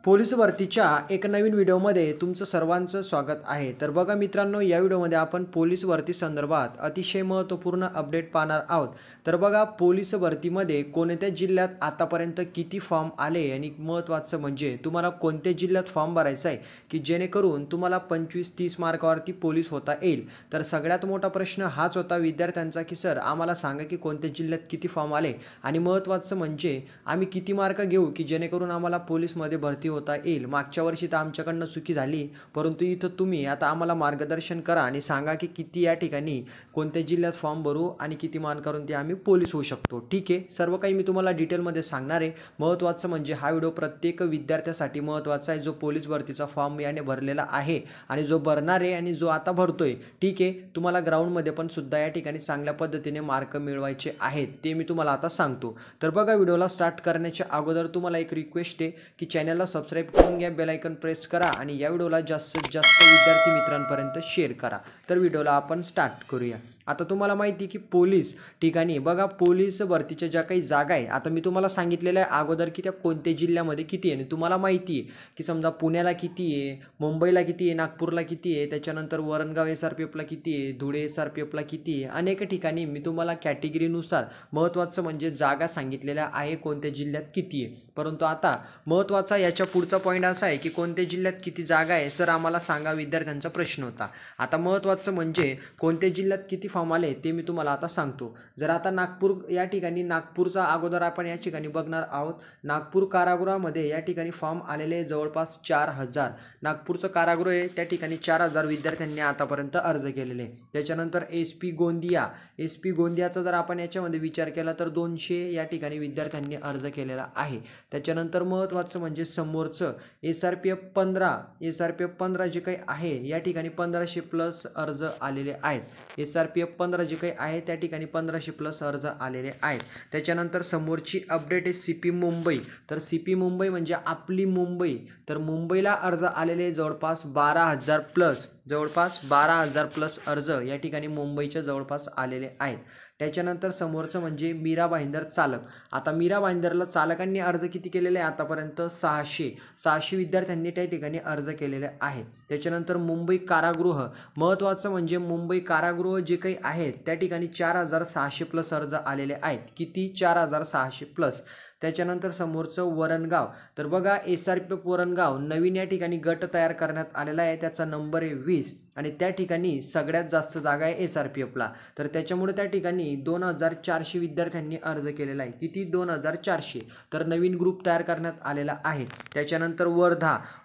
Police भरतीच्या एक नवीन व्हिडिओमध्ये तुमचं सर्वांचं स्वागत आहे. तर बघा मित्रांनो, या व्हिडिओमध्ये आपण पोलीस भरती संदर्भात अतिशय महत्त्वपूर्ण अपडेट पाहणार आहोत. तर बघा, पोलीस भरतीमध्ये कोणत्या जिल्ह्यात आतापर्यंत किती फॉर्म आले आणि महत्त्वाचं म्हणजे तुम्हाला कोणत्या जिल्ह्यात फॉर्म भरायचा आहे की जेणेकरून तुम्हाला 25-30 मार्कावरती पोलीस होता येईल. तर सगळ्यात मोठा प्रश्न हाच होता विद्यार्थ्यांचा की सर आम्हाला सांगा की कोणत्या जिल्ह्यात किती फॉर्म आले आणि महत्त्वाचं म्हणजे आम्ही किती मार्क घेऊ की जेणेकरून आम्हाला पोलीसमध्ये भरती होता येईल. मागच्या वर्षी तर आमच्याकडनं चुकी झाली, परंतु इथं तुम्ही आता आम्हाला मार्गदर्शन करा आणि सांगा की किती या ठिकाणी कोणत्या जिल्ह्यात फॉर्म भरू आणि किती मान करून ते आम्ही पोलीस होऊ शकतो. ठीक आहे, सर्व काही मी तुम्हाला डिटेलमध्ये सांगणार आहे. महत्त्वाचं म्हणजे हा व्हिडिओ प्रत्येक विद्यार्थ्यासाठी महत्त्वाचा आहे जो पोलीस भरतीचा फॉर्म याने भरलेला आहे आणि जो भरणार आहे आणि जो आता भरतोय. ठीक आहे, तुम्हाला ग्राउंडमध्ये पण सुद्धा या ठिकाणी चांगल्या पद्धतीने मार्क मिळवायचे आहेत, ते मी तुम्हाला आता सांगतो. तर बघा, व्हिडिओला स्टार्ट करण्याच्या अगोदर तुम्हाला एक रिक्वेस्ट आहे की चॅनलला सबस्क्राईब करून घ्या, बेल आयकॉन प्रेस करा आणि या व्हिडिओला जास्तीत जास्त विद्यार्थी मित्रांपर्यंत शेअर करा. तर व्हिडिओला आपण स्टार्ट करूया. आता तुम्हाला माहिती आहे की पोलीस ठिकाणी बघा, पोलीस भरतीच्या ज्या काही जागा आहे, आता मी तुम्हाला सांगितलेलं आहे अगोदर की त्या कोणत्या जिल्ह्यामध्ये किती आहे आणि तुम्हाला माहिती आहे की समजा पुण्याला किती आहे, मुंबईला किती आहे, नागपूरला किती आहे, त्याच्यानंतर वरणगाव SRPFला किती आहे, धुळे SRPFला किती आहे. अनेक ठिकाणी मी तुम्हाला कॅटेगरीनुसार महत्त्वाचं म्हणजे जागा सांगितलेल्या आहे कोणत्या जिल्ह्यात किती आहे. परंतु आता महत्त्वाचा याच्या पुढचा पॉईंट असा आहे की कोणत्या जिल्ह्यात किती जागा आहे सर आम्हाला सांगा, विद्यार्थ्यांचा प्रश्न होता. आता महत्त्वाचं म्हणजे कोणत्या जिल्ह्यात किती फॉर्म आले ते मी तुम्हाला आता सांगतो. जर आता नागपूर या ठिकाणी, नागपूरचा अगोदर आपण या ठिकाणी बघणार आहोत. नागपूर कारागृहामध्ये या ठिकाणी फॉर्म आलेले जवळपास 4000. नागपूरचं कारागृह आहे, त्या ठिकाणी 4000 विद्यार्थ्यांनी आतापर्यंत अर्ज केलेले. त्याच्यानंतर SP गोंदियाचा जर आपण याच्यामध्ये विचार केला तर 200 या ठिकाणी विद्यार्थ्यांनी अर्ज केलेला आहे. त्याच्यानंतर महत्त्वाचं म्हणजे समोरचं SRPF 15 जे काही आहे या ठिकाणी 1500 प्लस अर्ज आलेले आहेत. SRPF 15 जे काही आहे त्या ठिकाणी 1500 प्लस अर्ज आलेले आहेत. त्याच्यानंतर समोरची अपडेट आहे CP मुंबई. तर CP मुंबई म्हणजे आपली मुंबई. तर मुंबईला अर्ज आलेले जवळपास 12,000 प्लस अर्ज या ठिकाणी मुंबईच्या जवळपास आलेले आहेत. त्याच्यानंतर समोरचं म्हणजे मीरा भाईंदर चालक. आता मीरा भाईंदरला चालकांनी अर्ज किती केलेले आहे आतापर्यंत? 600 विद्यार्थ्यांनी त्या ठिकाणी अर्ज केलेले आहे. त्याच्यानंतर मुंबई कारागृह. महत्त्वाचं म्हणजे मुंबई कारागृह जे काही आहेत त्या ठिकाणी 4600 प्लस अर्ज आलेले आहेत. किती? 4600 प्लस. त्याच्यानंतर समोरचं वरणगाव. तर बघा, SRPF वरणगाव नवीन या ठिकाणी गट तयार करण्यात आलेला आहे, त्याचा नंबर आहे 20 आणि त्या ठिकाणी सगळ्यात जास्त जागा आहे SRPFला. तर त्याच्यामुळे त्या ठिकाणी 2400 विद्यार्थ्यांनी अर्ज केलेला आहे. किती? 2400. तर नवीन ग्रुप तयार करण्यात आलेला आहे. त्याच्यानंतर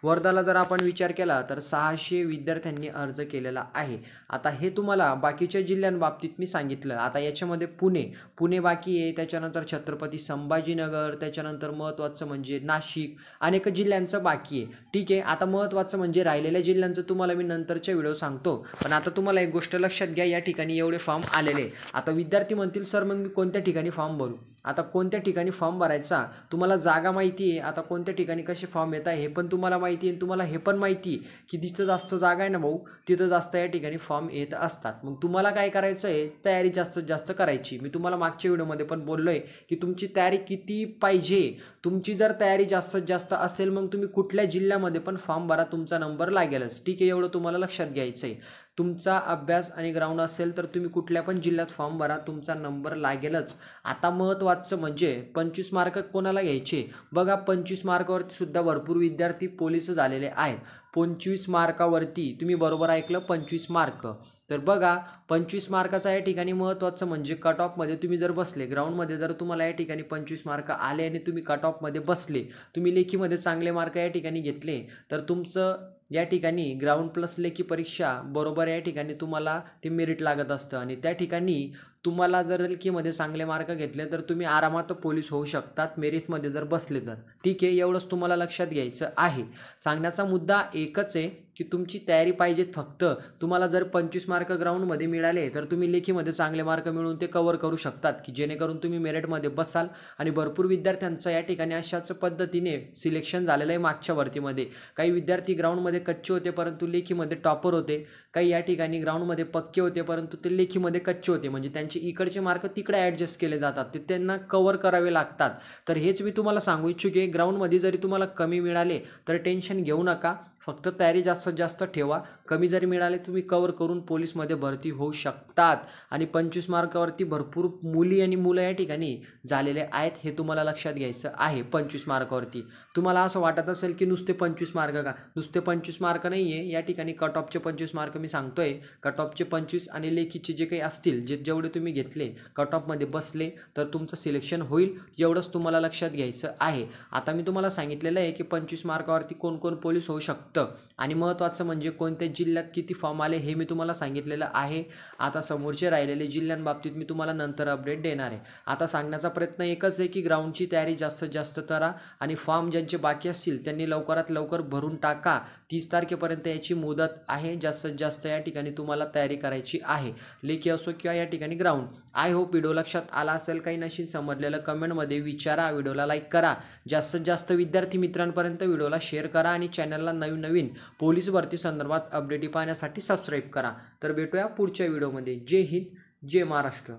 वर्धाला जर आपण विचार केला तर 600 विद्यार्थ्यांनी अर्ज केलेला आहे. आता हे तुम्हाला बाकीच्या जिल्ह्यांबाबतीत मी सांगितलं. आता याच्यामध्ये पुणे बाकी आहे, त्याच्यानंतर छत्रपती संभाजीनगर, त्याच्यानंतर महत्त्वाचं म्हणजे नाशिक, अनेक जिल्ह्यांचं बाकी आहे. ठीक आहे, आता महत्त्वाचं म्हणजे राहिलेल्या जिल्ह्यांचं तुम्हाला मी नंतरच्या व्हिडिओ सांगतो. पण आता तुम्हाला एक गोष्ट लक्षात घ्या, या ठिकाणी एवढे फॉर्म आलेले. आता विद्यार्थी म्हणतील सर मग मी कोणत्या ठिकाणी फॉर्म भरू? आता कोणत्या ठिकाणी फॉर्म भरायचा तुम्हाला जागा माहिती आहे. आता कोणत्या ठिकाणी कसे फॉर्म येत आहे हे पण तुम्हाला माहिती आहे. तुम्हाला हे पण माहिती आहे की जिथं जास्त जागा आहे ना भाऊ, तिथं जास्त या ठिकाणी फॉर्म येत असतात. मग तुम्हाला काय करायचं आहे? तयारी जास्तीत जास्त करायची. मी तुम्हाला मागच्या व्हिडिओमध्ये पण बोललो आहे की तुमची तयारी किती पाहिजे. तुमची जर तयारी जास्तीत जास्त असेल मग तुम्ही कुठल्या जिल्ह्यामध्ये पण फॉर्म भरा, तुमचा नंबर लागेलच. ठीक आहे, एवढं तुम्हाला लक्षात घ्यायचं आहे. तुमचा अभ्यास आणि ग्राउंड असेल तर तुम्ही कुठल्या पण जिल्ह्यात फॉर्म भरा, तुमचा नंबर लागेलच. आता महत्त्वाचं म्हणजे 25 मार्क कोणाला घ्यायचे? बघा, 25 मार्कावरती सुद्धा भरपूर विद्यार्थी पोलीस झालेले आहेत. 25 मार्कावरती तुम्ही बरोबर ऐकलं, 25 मार्क. तर बघा, 25 मार्काचा या ठिकाणी महत्त्वाचं म्हणजे कट ऑफमध्ये तुम्ही जर बसले, ग्राउंडमध्ये जर तुम्हाला या ठिकाणी 25 मार्क आले आणि तुम्ही कट ऑफमध्ये बसले, तुम्ही लेखीमध्ये चांगले मार्क या ठिकाणी घेतले, तर तुमचं या ठिकाणी ग्राउंड प्लस लेखी परीक्षा बरोबर या ठिकाणी तुम्हाला ते मेरिट लागत असतं आणि त्या ठिकाणी तुम्हाला जर लेखीमध्ये चांगले मार्क घेतले तर तुम्ही आरामात पोलीस होऊ शकतात मेरिटमध्ये जर बसले तर. ठीक आहे, एवढंच तुम्हाला लक्षात घ्यायचं आहे. सांगण्याचा मुद्दा एकच आहे की तुमची तयारी पाहिजेत. फक्त तुम्हाला जर 25 मार्क ग्राउंडमध्ये मिळाले तर तुम्ही लेखीमध्ये चांगले मार्क मिळवून ते कव्हर करू शकतात की जेणेकरून तुम्ही मेरिटमध्ये बसाल. आणि भरपूर विद्यार्थ्यांचं या ठिकाणी अशाच पद्धतीने सिलेक्शन झालेलं आहे. मागच्या भरतीमध्ये काही विद्यार्थी ग्राउंडमध्ये ग्राउंडमध्ये कच्चे होते परंतु लेखीमध्ये टॉपर होते, काही या ठिकाणी ग्राउंडमध्ये पक्के होते परंतु ते लेखीमध्ये कच्चे होते, म्हणजे त्यांचे इकडचे मार्क तिकडे ॲडजस्ट केले जातात, ते त्यांना कव्हर करावे लागतात. तर हेच मी तुम्हाला सांगू इच्छुक आहे, ग्राउंडमध्ये जरी तुम्हाला कमी मिळाले तर टेन्शन घेऊ नका, फक्त तयारी जास्तीत जास्त ठेवा. कमी जरी मिळाले तुम्ही कव्हर करून पोलीसमध्ये भरती होऊ शकतात. आणि 25 मार्कावरती भरपूर मुली आणि मुलं या ठिकाणी झालेले आहेत, हे तुम्हाला लक्षात घ्यायचं आहे. 25 मार्कावरती तुम्हाला असं वाटत असेल की नुसते 25 मार्क का, नुसते 25 मार्क नाही आहे, या ठिकाणी कट ऑफचे 25 मार्क मी सांगतोय. कट ऑफचे 25 आणि लेखीचे जे काही असतील, जेवढे तुम्ही घेतले कट ऑफमध्ये बसले तर तुमचं सिलेक्शन होईल, एवढंच तुम्हाला लक्षात घ्यायचं आहे. आता मी तुम्हाला सांगितलेलं आहे की 25 मार्कावरती कोण कोण पोलीस होऊ शकतं आणि महत्त्वाचं म्हणजे कोणत्या जिल्ह्यात किती फॉर्म आले हे मी तुम्हाला सांगितलेलं आहे. आता समोरचे राहिलेले जिल्ह्यांबाबतीत मी तुम्हाला नंतर अपडेट देणार आहे. आता सांगण्याचा प्रयत्न एकच आहे की ग्राउंडची तयारी जास्तीत जास्त करा आणि फॉर्म ज्यांचे बाकी असतील त्यांनी लवकरात लवकर भरून टाका. 30 तारखेपर्यंत याची मुदत आहे, जास्तीत जास्त या ठिकाणी तुम्हाला तयारी करायची आहे, लेखी असो किंवा या ठिकाणी ग्राउंड. आय होप व्हिडिओ लक्षात आला असेल, काही नशीन समजलेलं कमेंटमध्ये विचारा, व्हिडिओला लाईक करा, जास्तीत जास्त विद्यार्थी मित्रांपर्यंत व्हिडिओला शेअर करा आणि चॅनलला नवीन पोलीस भरती संदर्भात अपडेट पाहण्यासाठी सबस्क्राईब करा. तर भेटूया पुढच्या व्हिडिओमध्ये. जय हिंद, जय महाराष्ट्र.